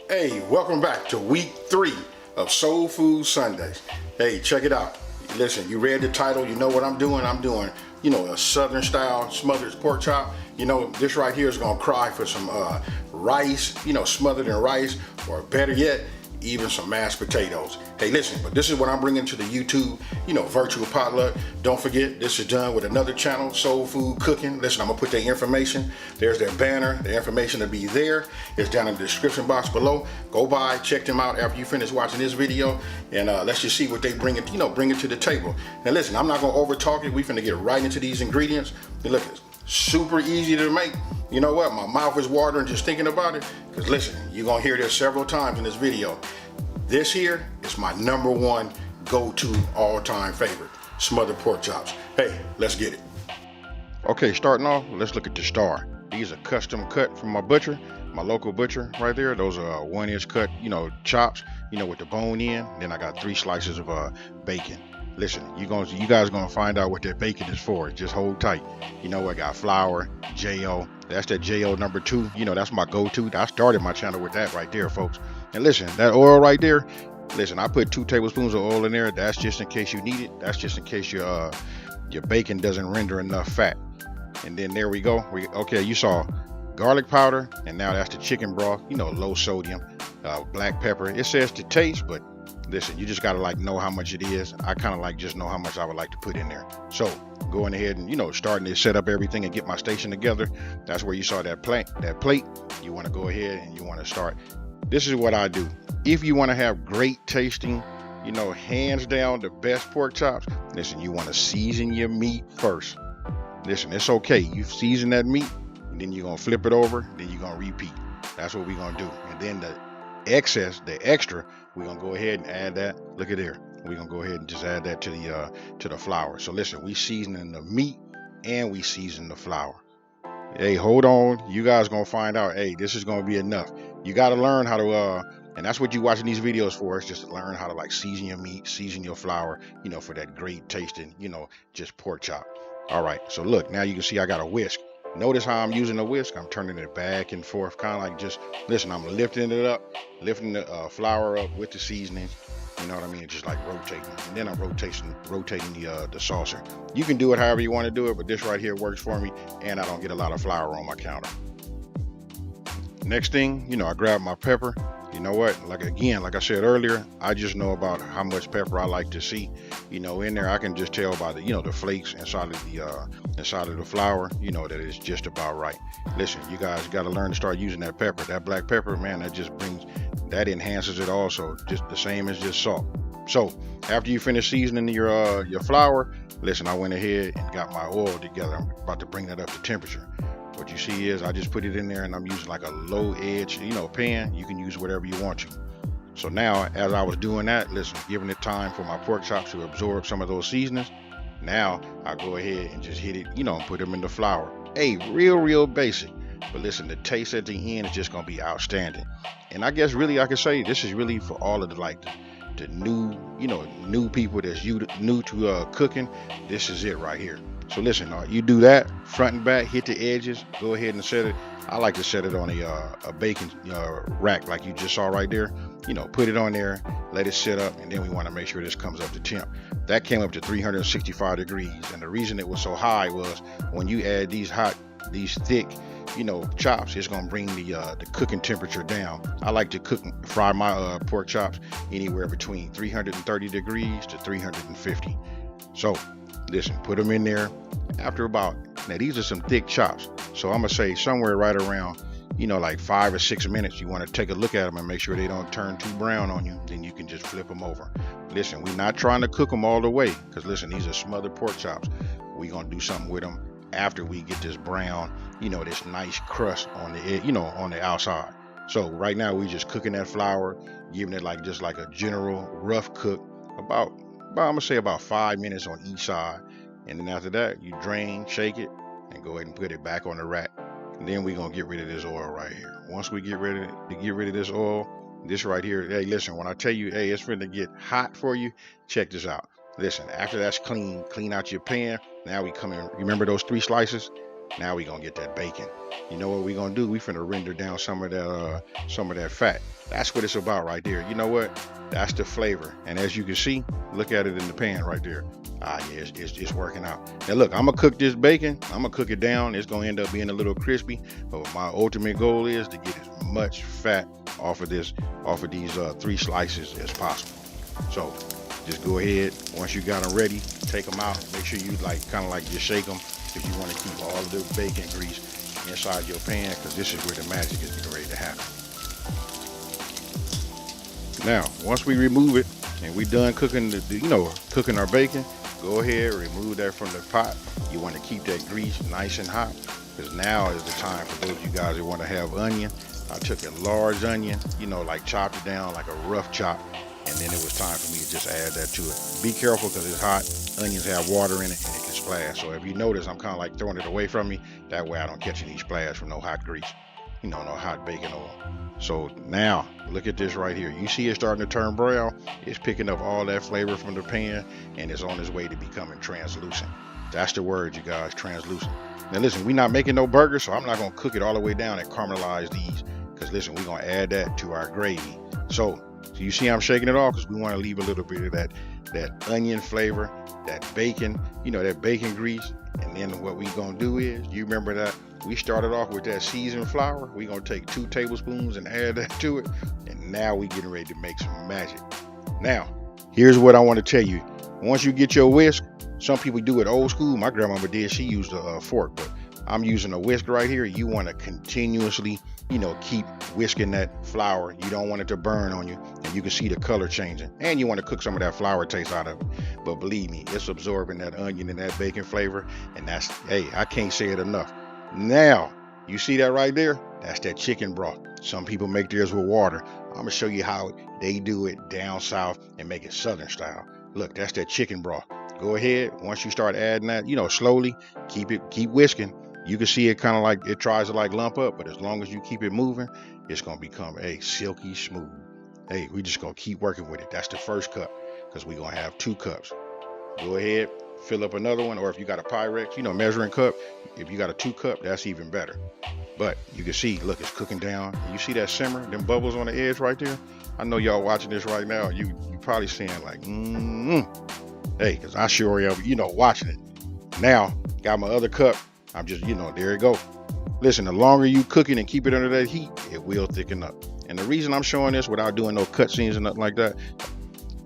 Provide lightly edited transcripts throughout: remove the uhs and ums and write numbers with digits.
Hey, welcome back to week 3 of Soul Food Sundays. Hey, check it out. Listen, you read the title, you know what I'm doing. I'm doing, a southern style smothered pork chop. This right here is gonna cry for some rice, smothered in rice, or better yet, even some mashed potatoes. Hey, listen, but this is what I'm bringing to the YouTube, virtual potluck. Don't forget, this is done with another channel, Soul Food Cooking. Listen, I'm gonna put their information. There's their banner. The information will be there. It's down in the description box below. Go by, check them out after you finish watching this video, and let's just see what they bring it to the table. And listen, I'm not gonna over talk it. We finna get right into these ingredients. And look, it's super easy to make. You know what? My mouth is watering just thinking about it. Because listen, you're going to hear this several times in this video. This here is my #1 go-to all-time favorite. Smothered pork chops. Hey, let's get it. Okay, starting off, let's look at the star. These are custom cut from my butcher, my local butcher right there. Those are 1-inch cut, chops, with the bone in. Then I got 3 slices of bacon. Listen, you guys are gonna find out what that bacon is for. Just hold tight. I got flour, J.O. That's that J.O. #2. That's my go-to. I started my channel with that right there, folks. And listen, that oil right there. Listen, I put 2 tablespoons of oil in there. That's just in case you need it. That's just in case your bacon doesn't render enough fat. And then there we go. Okay, you saw garlic powder, and now that's the chicken broth. Low sodium, black pepper. It says to taste, but listen, you just gotta know how much it is. I kind of just know how much I would like to put in there. So going ahead and starting to set up everything and get my station together. That's where you saw that plate. You want to go ahead and you want to start. This is what I do. If you want to have great tasting, hands down the best pork chops. Listen, you want to season your meat first. Listen, it's okay. You season that meat, and then you're gonna flip it over. Then you're gonna repeat. That's what we're gonna do. And then the extra, we're gonna go ahead and add that. Look at there. We're gonna go ahead and just add that to the flour. So listen, we seasoning the meat and we season the flour. Hey, hold on. You guys gonna find out. Hey, this is gonna be enough. You gotta learn how to and that's what you're watching these videos for. It's just to learn how to season your meat, season your flour, for that great tasting, just pork chop. All right. So look, now you can see I got a whisk. Notice how I'm using the whisk. I'm turning it back and forth, kind of listen, I'm lifting it up, lifting the flour up with the seasoning. You know what I mean? Just rotating. And then I'm rotating the saucer. You can do it however you want to do it, but this right here works for me, and I don't get a lot of flour on my counter. Next thing, I grab my pepper. You know what? Like I said earlier, I just know about how much pepper I like to see, in there. I can just tell by the, the flakes inside of the flour, that it's just about right. Listen, you guys got to learn to start using that pepper, that black pepper, man. That enhances it also, just the same as just salt. So after you finish seasoning your flour, listen, I went ahead and got my oil together. I'm about to bring that up to temperature. What you see is I just put it in there, and I'm using a low edge, pan. You can use whatever you want to. So now, as I was doing that, listen, giving it time for my pork chops to absorb some of those seasonings. Now I go ahead and just hit it, and put them in the flour. Hey, real basic. But listen, the taste at the end is just gonna be outstanding. And I guess really I could say this is really for all of the new people that's new to cooking. This is it right here. So listen, you do that front and back, hit the edges, go ahead and set it. I like to set it on a baking rack like you just saw right there. Put it on there, let it sit up, and then we want to make sure this comes up to temp. That came up to 365 degrees, and the reason it was so high was when you add these thick, chops, it's gonna bring the cooking temperature down. I like to fry my pork chops anywhere between 330 degrees to 350. So listen, put them in there. Now these are some thick chops, so I'm gonna say somewhere right around 5 or 6 minutes. You want to take a look at them and make sure they don't turn too brown on you. Then you can just flip them over. Listen, we're not trying to cook them all the way, because listen, these are smothered pork chops. We're gonna do something with them after we get this brown, this nice crust on the on the outside. So right now we just cooking that flour, giving it just a general rough cook, about I'm gonna say about 5 minutes on each side. And then after that, you drain, shake it, and go ahead and put it back on the rack. And then we're gonna get rid of this oil right here. Once we get rid of this oil, this right here, hey, listen, when I tell you, hey, it's finna get hot for you, check this out. Listen, after that's clean out your pan. Now we come in. Remember those 3 slices? Now we gonna get that bacon. You know what we gonna do? We finna render down some of that fat. That's what it's about right there. You know what? That's the flavor. And as you can see, look at it in the pan right there. Ah, yeah, it's working out. Now look, I'm gonna cook this bacon. I'm gonna cook it down. It's gonna end up being a little crispy. But my ultimate goal is to get as much fat off of these 3 slices as possible. So just go ahead. Once you got them ready, take them out. Make sure you kind of just shake them, because you want to keep all of the bacon grease inside your pan, because this is where the magic is getting ready to happen. Now, once we remove it and we done cooking cooking our bacon, go ahead, remove that from the pot. You want to keep that grease nice and hot, because now is the time for those of you guys that want to have onion. I took a large onion, chopped it down like a rough chop, and then it was time for me to just add that to it. Be careful, because it's hot. Onions have water in it and it can splash. So if you notice, I'm kind of throwing it away from me. That way I don't catch any splash from no hot grease, no hot bacon oil. So now look at this right here. You see it starting to turn brown. It's picking up all that flavor from the pan, and it's on its way to becoming translucent. That's the word, you guys, translucent. Now listen, we're not making no burgers, so I'm not going to cook it all the way down and caramelize these, because listen, we're going to add that to our gravy. So you see I'm shaking it off, because we want to leave a little bit of that onion flavor, that bacon, that bacon grease. And then what we going to do is, you remember that we started off with that seasoned flour. We're going to take 2 tablespoons and add that to it. And now we getting ready to make some magic. Now, here's what I want to tell you. Once you get your whisk, some people do it old school. My grandmama did. She used a fork, but I'm using a whisk right here. You want to continuously, keep whisking that flour. You don't want it to burn on you, and you can see the color changing. And you want to cook some of that flour taste out of it. But believe me, it's absorbing that onion and that bacon flavor, and that's, I can't say it enough. Now, you see that right there? That's that chicken broth. Some people make theirs with water. I'm gonna show you how they do it down south and make it southern style. Look, that's that chicken broth. Go ahead. Once you start adding that, slowly, keep whisking. You can see it kind of it tries to lump up, but as long as you keep it moving, it's going to become silky smooth. We just going to keep working with it. That's the first cup, because we're going to have 2 cups. Go ahead, fill up another one, or if you got a Pyrex, measuring cup, if you got a 2 cup, that's even better. But you can see, look, it's cooking down. You see that simmer, them bubbles on the edge right there? I know y'all watching this right now. You probably saying because I sure am, watching it. Now, got my other cup. I'm just, there it go. Listen, the longer you cook it and keep it under that heat, it will thicken up. And the reason I'm showing this without doing no cut scenes and nothing like that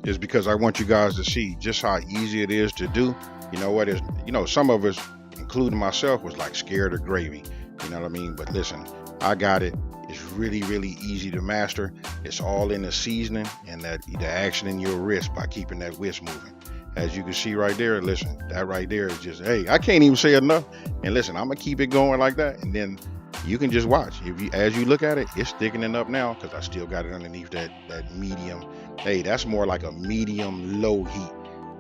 is because I want you guys to see just how easy it is to do. You know what is, some of us, including myself, was scared of gravy. You know what I mean? But listen, I got it. It's really, really easy to master. It's all in the seasoning and the action in your wrist by keeping that whisk moving. As you can see right there, listen, that right there is just, I can't even say enough. And listen, I'm gonna keep it going like that, and then you can just watch. As you look at it, it's thickening up now, because I still got it underneath that medium. That's more like a medium low heat.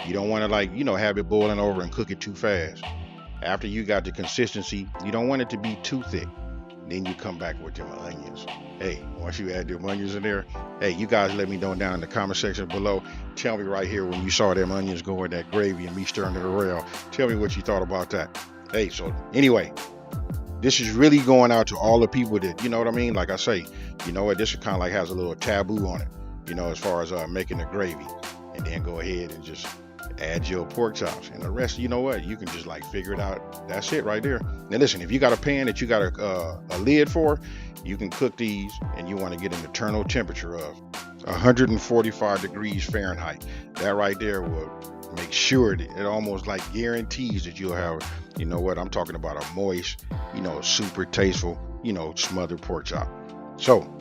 You don't want to have it boiling over and cook it too fast. After you got the consistency, you don't want it to be too thick. Then you come back with them onions. Once you add them onions in there, you guys let me know down in the comment section below. Tell me right here when you saw them onions go in that gravy and me stirring it around. Tell me what you thought about that. So anyway, this is really going out to all the people that, you know what I mean? Like I say, this kind of has a little taboo on it, as far as making the gravy. And then go ahead and just add your pork chops, and the rest, you can just figure it out. That's it right there. Now listen, if you got a pan that you got a lid for, you can cook these, and you want to get an internal temperature of 145 degrees Fahrenheit. That right there will make sure that it almost guarantees that you'll have, I'm talking about a moist, super tasteful, smothered pork chop. So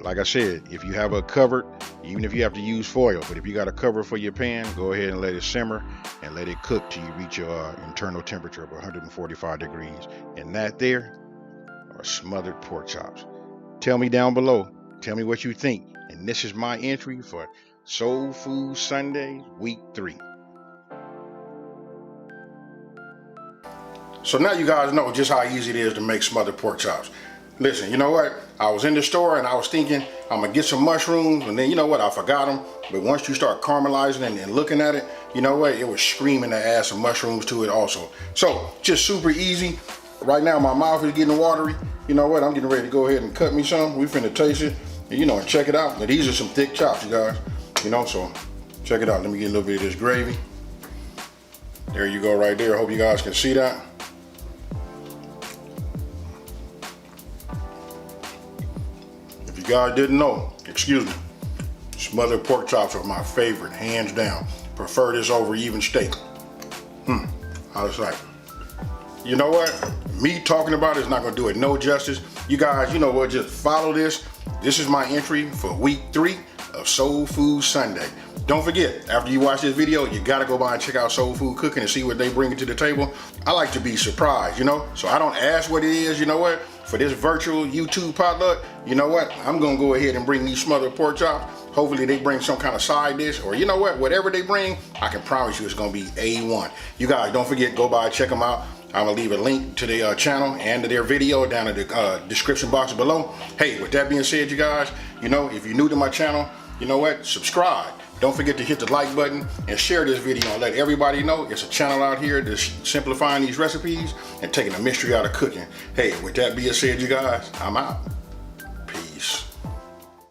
like I said, if you have a cover, even if you have to use foil, but if you got a cover for your pan, go ahead and let it simmer and let it cook till you reach your internal temperature of 145 degrees. And that there are smothered pork chops. Tell me down below. Tell me what you think. And this is my entry for Soul Food Sunday, week 3. So now you guys know just how easy it is to make smothered pork chops. Listen, you know what? I was in the store and I was thinking I'm gonna get some mushrooms, and then I forgot them. But once you start caramelizing and looking at it, you know what? It was screaming to add some mushrooms to it also. So just super easy. Right now my mouth is getting watery. You know what? I'm getting ready to go ahead and cut me some. We finna taste it, and you know, check it out. But these are some thick chops, you guys. You know, so check it out. Let me get a little bit of this gravy. There you go, right there. Hope you guys can see that. If you guys didn't know, excuse me, smothered pork chops are my favorite, hands down. Prefer this over even steak. How it's like. You know what? Me talking about it is not gonna do it no justice. You guys, you know what? Just follow this. This is my entry for week 3 of Soul Food Sunday. Don't forget, after you watch this video, you gotta go by and check out Soul Food Cooking and see what they bring to the table. I like to be surprised, you know? So I don't ask what it is, you know what? For this virtual YouTube potluck, you know what? I'm gonna go ahead and bring these smothered pork chops. Hopefully they bring some kind of side dish, or you know what? Whatever they bring, I can promise you it's gonna be A1. You guys, don't forget, go by and check them out. I'm gonna leave a link to their channel and to their video down in the description box below. Hey, with that being said, you guys, you know, if you're new to my channel, you know what? Subscribe. Don't forget to hit the like button and share this video and let everybody know it's a channel out here that's simplifying these recipes and taking the mystery out of cooking. Hey, with that being said, you guys, I'm out.